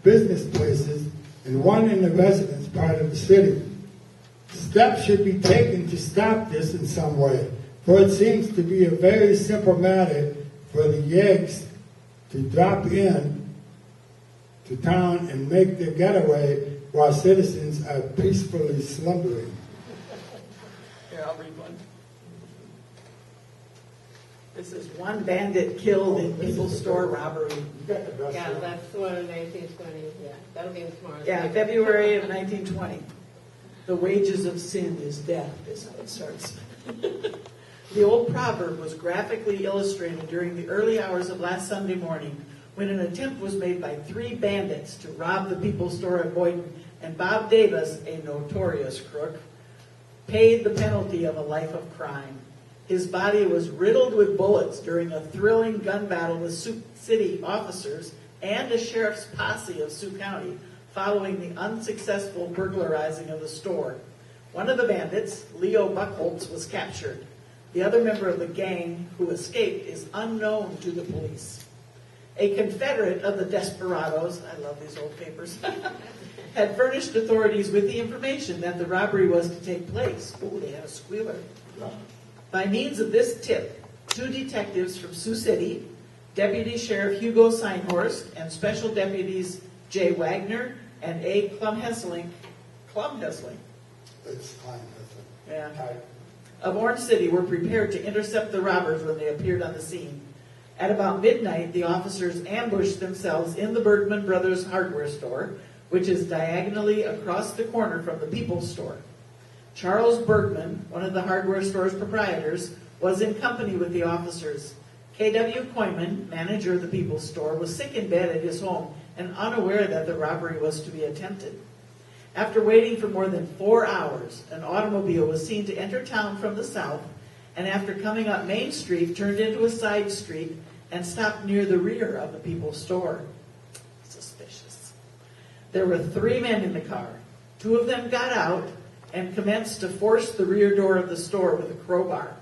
business places and 1 in the residence part of the city. Steps should be taken to stop this in some way, for it seems to be a very simple matter for the yeggs to drop in to town and make their getaway while citizens are peacefully slumbering. Here, I'll read one. This is one bandit killed in People's Store robbery. You got the best Yeah, one. that's the one in 1920, yeah, that'll be in tomorrow's. Yeah, paper. February of 1920. The wages of sin is death, is how it starts. The old proverb was graphically illustrated during the early hours of last Sunday morning when an attempt was made by 3 bandits to rob the People's Store at Boyden, and Bob Davis, a notorious crook, paid the penalty of a life of crime. His body was riddled with bullets during a thrilling gun battle with Sioux City officers and a sheriff's posse of Sioux County following the unsuccessful burglarizing of the store. One of the bandits, Leo Buchholz, was captured. The other member of the gang who escaped is unknown to the police. A Confederate of the desperados, I love these old papers, had furnished authorities with the information that the robbery was to take place. Oh, they had a squealer. By means of this tip, 2 detectives from Sioux City, Deputy Sheriff Hugo Seinhorst and Special Deputies Jay Wagner and A. Klumhessling, It's fine, yeah, Type. of Orange City were prepared to intercept the robbers when they appeared on the scene. At about midnight, the officers ambushed themselves in the Bergman Brothers hardware store, which is diagonally across the corner from the People's Store. Charles Bergman, one of the hardware store's proprietors, was in company with the officers. K.W. Koyman, manager of the People's Store, was sick in bed at his home and unaware that the robbery was to be attempted. After waiting for more than 4 hours, an automobile was seen to enter town from the south, and after coming up Main Street, turned into a side street and stopped near the rear of the People's Store. Suspicious. There were 3 men in the car. 2 of them got out and commenced to force the rear door of the store with a crowbar.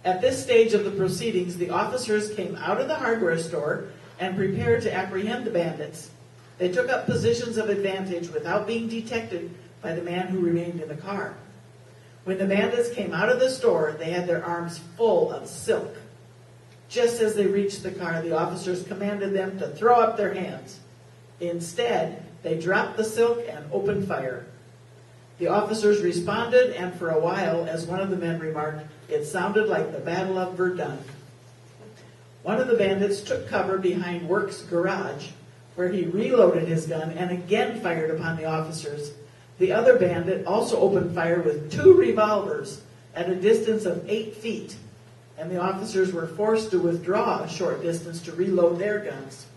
At this stage of the proceedings, the officers came out of the hardware store and prepared to apprehend the bandits. They took up positions of advantage without being detected by the man who remained in the car. When the bandits came out of the store, they had their arms full of silk. Just as they reached the car, the officers commanded them to throw up their hands. Instead, they dropped the silk and opened fire. The officers responded, and for a while, as one of the men remarked, it sounded like the Battle of Verdun. One of the bandits took cover behind Work's garage, where he reloaded his gun and again fired upon the officers. The other bandit also opened fire with 2 revolvers at a distance of 8 feet, and the officers were forced to withdraw a short distance to reload their guns.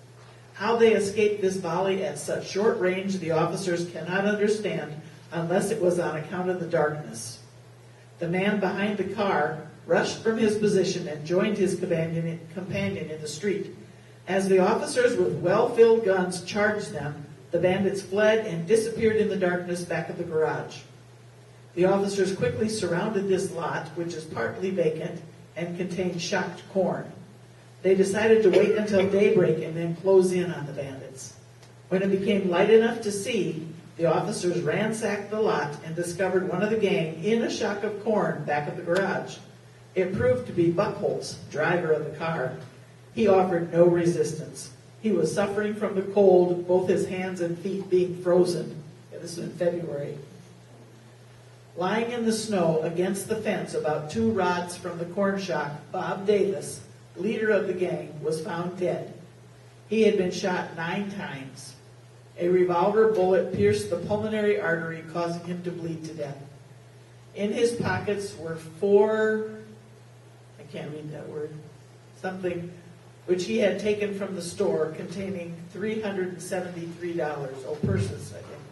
How they escaped this volley at such short range, the officers cannot understand unless it was on account of the darkness. The man behind the car rushed from his position and joined his companion in the street. As the officers with well-filled guns charged them, the bandits fled and disappeared in the darkness back of the garage. The officers quickly surrounded this lot, which is partly vacant and contained shocked corn. They decided to wait until daybreak and then close in on the bandits. When it became light enough to see, the officers ransacked the lot and discovered one of the gang in a shock of corn back of the garage. It proved to be Buckholz, driver of the car. He offered no resistance. He was suffering from the cold, both his hands and feet being frozen. This was in February. Lying in the snow against the fence about 2 rods from the corn shock, Bob Davis, leader of the gang, was found dead. He had been shot 9 times. A revolver bullet pierced the pulmonary artery, causing him to bleed to death. In his pockets were 4, I can't read that word, something which he had taken from the store containing $373, purses, I think.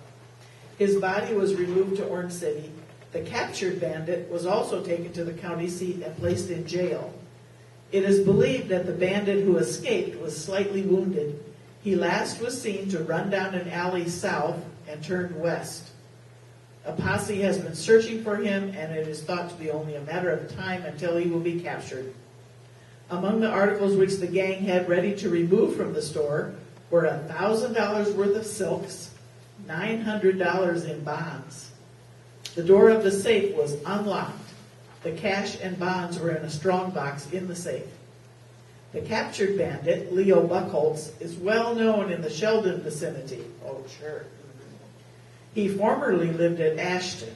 His body was removed to Orange City. The captured bandit was also taken to the county seat and placed in jail. It is believed that the bandit who escaped was slightly wounded. He last was seen to run down an alley south and turn west. A posse has been searching for him, and it is thought to be only a matter of time until he will be captured. Among the articles which the gang had ready to remove from the store were $1,000 worth of silks, $900 in bonds. The door of the safe was unlocked. The cash and bonds were in a strong box in the safe. The captured bandit, Leo Buckholz, is well known in the Sheldon vicinity. Oh, sure. He formerly lived at Ashton.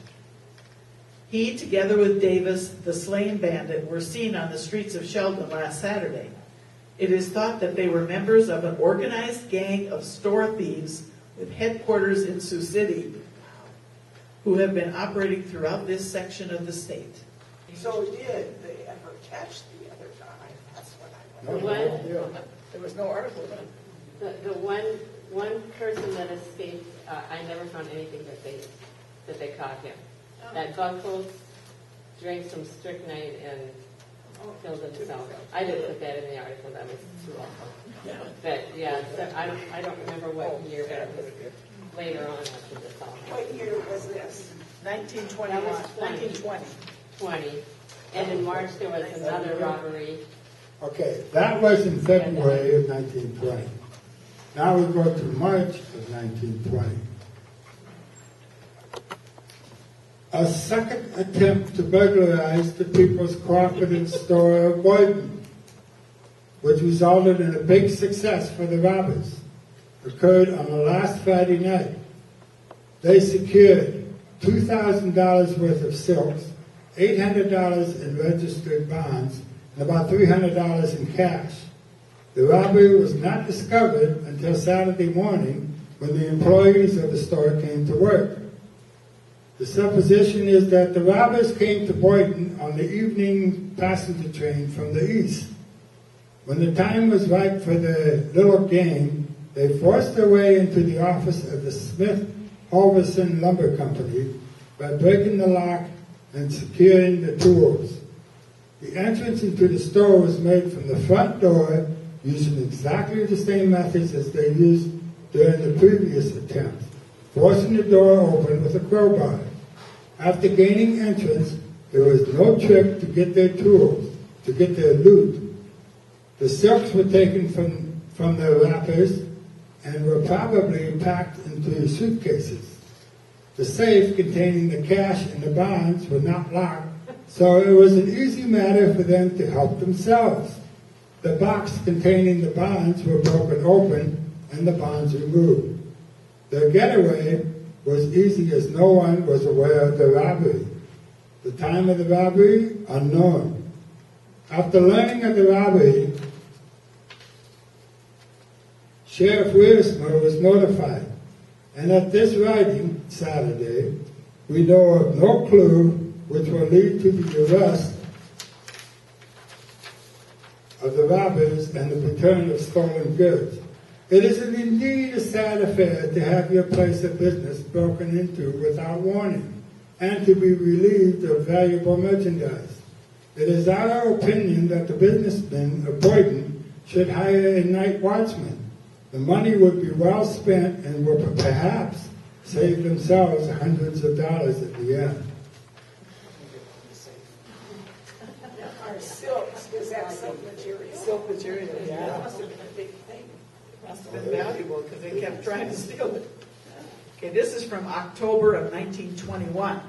He, together with Davis, the slain bandit, were seen on the streets of Sheldon last Saturday. It is thought that they were members of an organized gang of store thieves with headquarters in Sioux City, who have been operating throughout this section of the state. So did they ever catch the other guy? That's what I The wonder. one, There was no article about it. the one person that escaped, I never found anything that they caught him. That Buckholz drank some strychnine and killed himself. I didn't put that in the article, that was too awful. But yeah, so I don't remember what year, but it was later on after this all happened. What year was this? 1921, That was 1920. 20. And in March there was another robbery. Okay, that was in February of 1920. Now we go to March of 1920. A second attempt to burglarize the People's Cooperative store of Boyden, which resulted in a big success for the robbers, occurred on the last Friday night. They secured $2,000 worth of silks, $800 in registered bonds, and about $300 in cash. The robbery was not discovered until Saturday morning when the employees of the store came to work. The supposition is that the robbers came to Boyden on the evening passenger train from the east. When the time was right for the little game, they forced their way into the office of the Smith Halverson Lumber Company by breaking the lock and securing the tools. The entrance into the store was made from the front door using exactly the same methods as they used during the previous attempt, forcing the door open with a crowbar. After gaining entrance, there was no trick to get their tools, to get their loot. The silks were taken from their wrappers and were probably packed into suitcases. The safe containing the cash and the bonds were not locked, so it was an easy matter for them to help themselves. The box containing the bonds were broken open and the bonds removed. Their getaway was easy as no one was aware of the robbery. The time of the robbery, unknown. After learning of the robbery, Sheriff Wiersma was notified, and at this writing, Saturday, we know of no clue which will lead to the arrest of the robbers and the return of stolen goods. It is indeed a sad affair to have your place of business broken into without warning. and to be relieved of valuable merchandise. It is our opinion that the businessmen of Boyden should hire a night watchman. The money would be well spent and would perhaps save themselves hundreds of dollars at the end. Our silks, is that silk material? Silk material, That yeah. must have been a big thing. Must have been valuable because they kept trying to steal it. Okay, this is from October of 1921.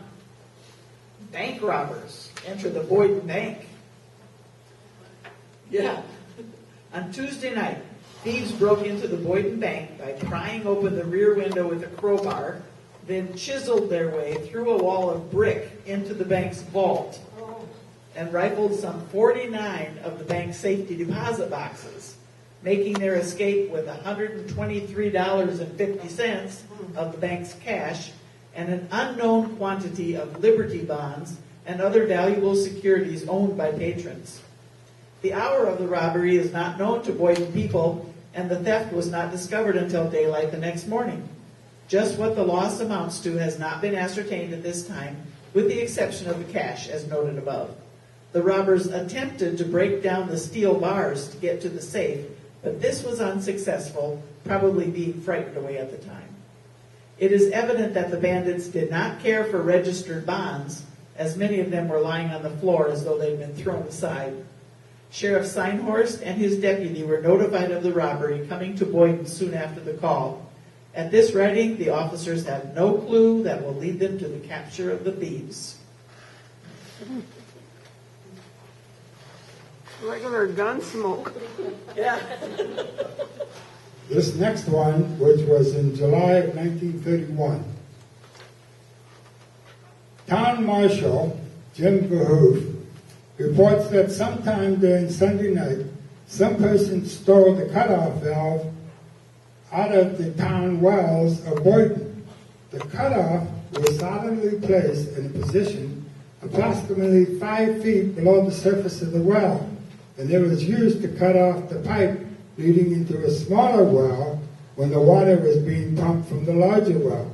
Bank robbers enter the Boyden Bank. Yeah. On Tuesday night, thieves broke into the Boyden Bank by prying open the rear window with a crowbar, then chiseled their way through a wall of brick into the bank's vault and rifled some 49 of the bank's safety deposit boxes, making their escape with $123.50 of the bank's cash and an unknown quantity of Liberty bonds and other valuable securities owned by patrons. The hour of the robbery is not known to Boyden people, and the theft was not discovered until daylight the next morning. Just what the loss amounts to has not been ascertained at this time, with the exception of the cash, as noted above. The robbers attempted to break down the steel bars to get to the safe, but this was unsuccessful, probably being frightened away at the time. It is evident that the bandits did not care for registered bonds, as many of them were lying on the floor as though they'd been thrown aside. Sheriff Seinhorst and his deputy were notified of the robbery, coming to Boyden soon after the call. At this writing, the officers have no clue that will lead them to the capture of the thieves. Regular gun smoke. Yeah. This next one, which was in July of 1931. Town Marshal Jim Verhoof reports that sometime during Sunday night, some person stole the cutoff valve out of the town wells of Boyden. The cutoff was solidly placed in a position approximately 5 feet below the surface of the well, and it was used to cut off the pipe leading into a smaller well when the water was being pumped from the larger well.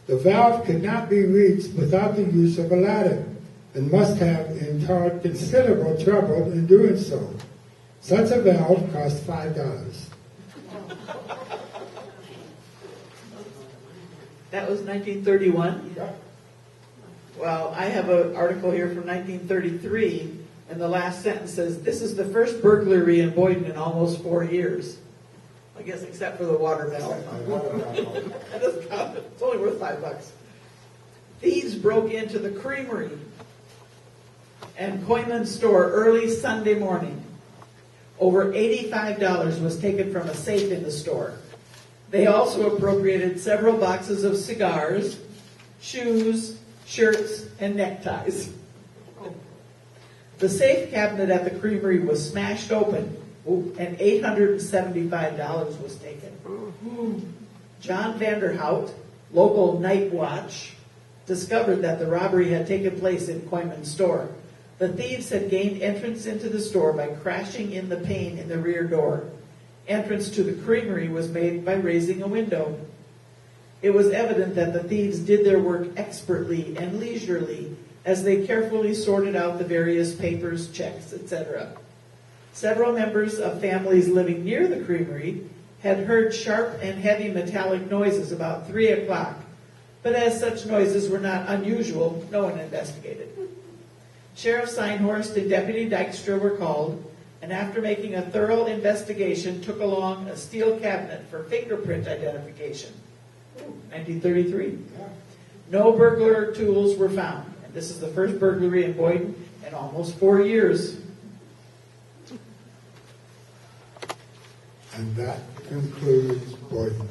The valve could not be reached without the use of a ladder and must have incurred considerable trouble in doing so. Such a valve cost $5. That was 1931? Yeah. Well, I have an article here from 1933, and the last sentence says, "This is the first burglary in Boyden in almost 4 years." I guess except for the water valve. That doesn't count. It's only worth $5. Thieves broke into the creamery and Koyman store early Sunday morning. Over $85 was taken from a safe in the store. They also appropriated several boxes of cigars, shoes, shirts, and neckties. The safe cabinet at the creamery was smashed open, and $875 was taken. John Vanderhout, local night watch, discovered that the robbery had taken place in Koyman's store. The thieves had gained entrance into the store by crashing in the pane in the rear door. Entrance to the creamery was made by raising a window. It was evident that the thieves did their work expertly and leisurely as they carefully sorted out the various papers, checks, etc. Several members of families living near the creamery had heard sharp and heavy metallic noises about 3 o'clock, but as such noises were not unusual, no one investigated. Sheriff Seinhorst and Deputy Dykstra were called, and after making a thorough investigation, took along a steel cabinet for fingerprint identification. 1933. No burglar tools were found, and this is the first burglary in Boyden in almost 4 years. And that concludes Boyden.